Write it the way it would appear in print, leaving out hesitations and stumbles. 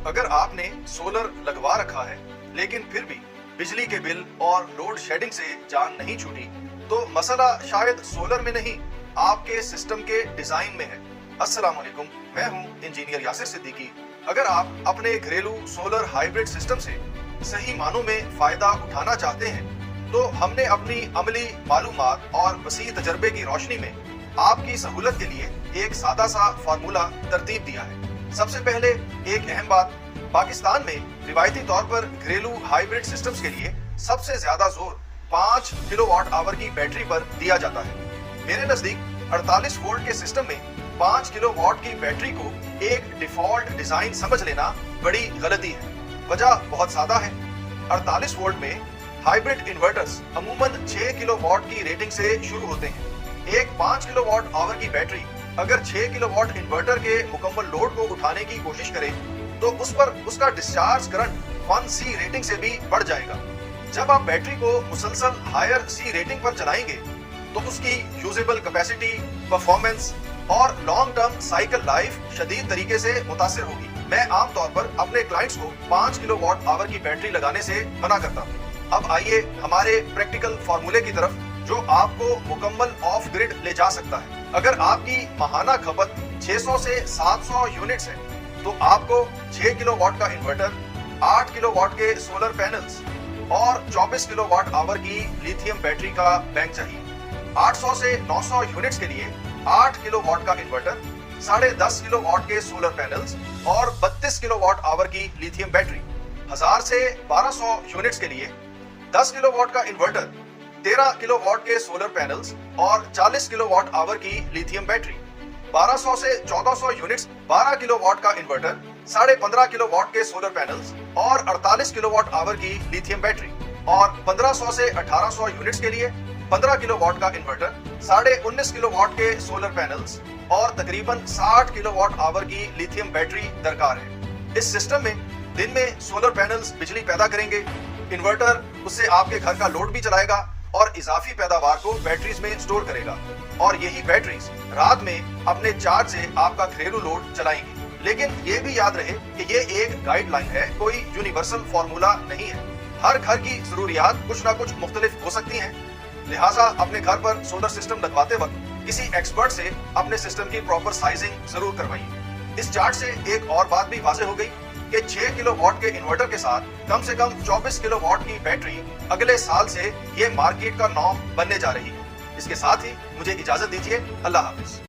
अगर आपने सोलर लगवा रखा है लेकिन फिर भी बिजली के बिल और लोड शेडिंग से जान नहीं छूटी, तो मसला शायद सोलर में नहीं, आपके सिस्टम के डिजाइन में है। अस्सलाम वालेकुम, मैं हूं इंजीनियर यासिर सिद्दीकी। अगर आप अपने घरेलू सोलर हाइब्रिड सिस्टम से सही मानों में फायदा उठाना चाहते हैं, तो हमने अपनी अमली मालूमात और वसी तजर्बे की रोशनी में आपकी सहूलत के लिए एक सादा सा फार्मूला तरतीब दिया है। सबसे पहले एक अहम बात, पाकिस्तान में रिवायती तौर पर घरेलू हाइब्रिड सिस्टम्स के लिए सबसे ज्यादा जोर 5 किलोवाट आवर की बैटरी पर दिया जाता है। मेरे नजदीक 48 वोल्ट के सिस्टम में 5 किलोवाट की बैटरी को एक डिफॉल्ट डिजाइन समझ लेना बड़ी गलती है। वजह बहुत सादा है। 48 वोल्ट में हाइब्रिड इन्वर्टर्स अमूमन 6 किलोवाट की रेटिंग से शुरू होते हैं। एक 5 किलोवाट आवर की बैटरी अगर 6 किलोवाट इन्वर्टर के मुकम्मल लोड को उठाने की कोशिश करे, तो उस पर उसका डिस्चार्ज करंट 1C रेटिंग से भी बढ़ जाएगा। जब आप बैटरी को मुसलसल हायर C रेटिंग पर चलाएंगे, तो उसकी यूजेबल कैपेसिटी, परफॉर्मेंस और लॉन्ग टर्म साइकिल लाइफ शदीद तरीके से मुतासिर होगी। मैं आमतौर पर अपने क्लाइंट्स को 5 किलोवाट आवर की बैटरी लगाने से मना करता हूँ। अब आइए हमारे प्रैक्टिकल फार्मूले की तरफ, जो आपको मुकम्मल ऑफ ग्रिड ले जा सकता है। अगर आपकी माहाना खपत 600 से 700 यूनिट्स है, तो आपको 6 किलोवाट का इन्वर्टर, 8 किलोवाट के सोलर पैनल्स और 24 किलोवाट आवर की लिथियम बैटरी का बैंक चाहिए। 800 से 900 यूनिट्स के लिए 8 किलोवाट का इन्वर्टर, 10.5 किलोवाट के सोलर पैनल्स और 32 किलोवाट आवर की लिथियम बैटरी। 1000 से 1200 यूनिट्स के लिए 10 किलोवाट का इन्वर्टर, 13 किलोवाट के सोलर पैनल्स और 40 किलोवाट आवर की लिथियम बैटरी। 1200 से 1400 यूनिट्स, 12 किलोवाट का इन्वर्टर, 15.5 किलोवाट के सोलर पैनल्स और 48 किलोवाट आवर की लिथियम बैटरी। और 1500 से 1800 यूनिट्स के लिए 15 किलोवाट का इन्वर्टर, 19.5 किलोवाट के सोलर पैनल्स और तकरीबन 60 किलोवाट आवर की लिथियम बैटरी दरकार है। इस सिस्टम में दिन में सोलर पैनल्स बिजली पैदा करेंगे, इन्वर्टर उससे आपके घर का लोड भी चलाएगा और इजाफी पैदावार को बैटरीज में स्टोर करेगा, और यही बैटरीज रात में अपने चार्ज से आपका घरेलू लोड चलाएंगी। लेकिन ये भी याद रहे कि ये एक गाइडलाइन है, कोई यूनिवर्सल फार्मूला नहीं है। हर घर की जरूरियात कुछ ना कुछ मुख्तलिफ हो सकती हैं, लिहाजा अपने घर पर सोलर सिस्टम लगवाते वक्त किसी एक्सपर्ट से अपने सिस्टम की प्रॉपर साइजिंग जरूर करवाइए। इस चार्ट से एक और बात भी वाज़ेह हो गई कि 6 किलोवाट के इन्वर्टर के साथ कम से कम 24 किलोवाट की बैटरी अगले साल से ये मार्केट का नॉर्म बनने जा रही है। इसके साथ ही मुझे इजाजत दीजिए। अल्लाह हाफिज।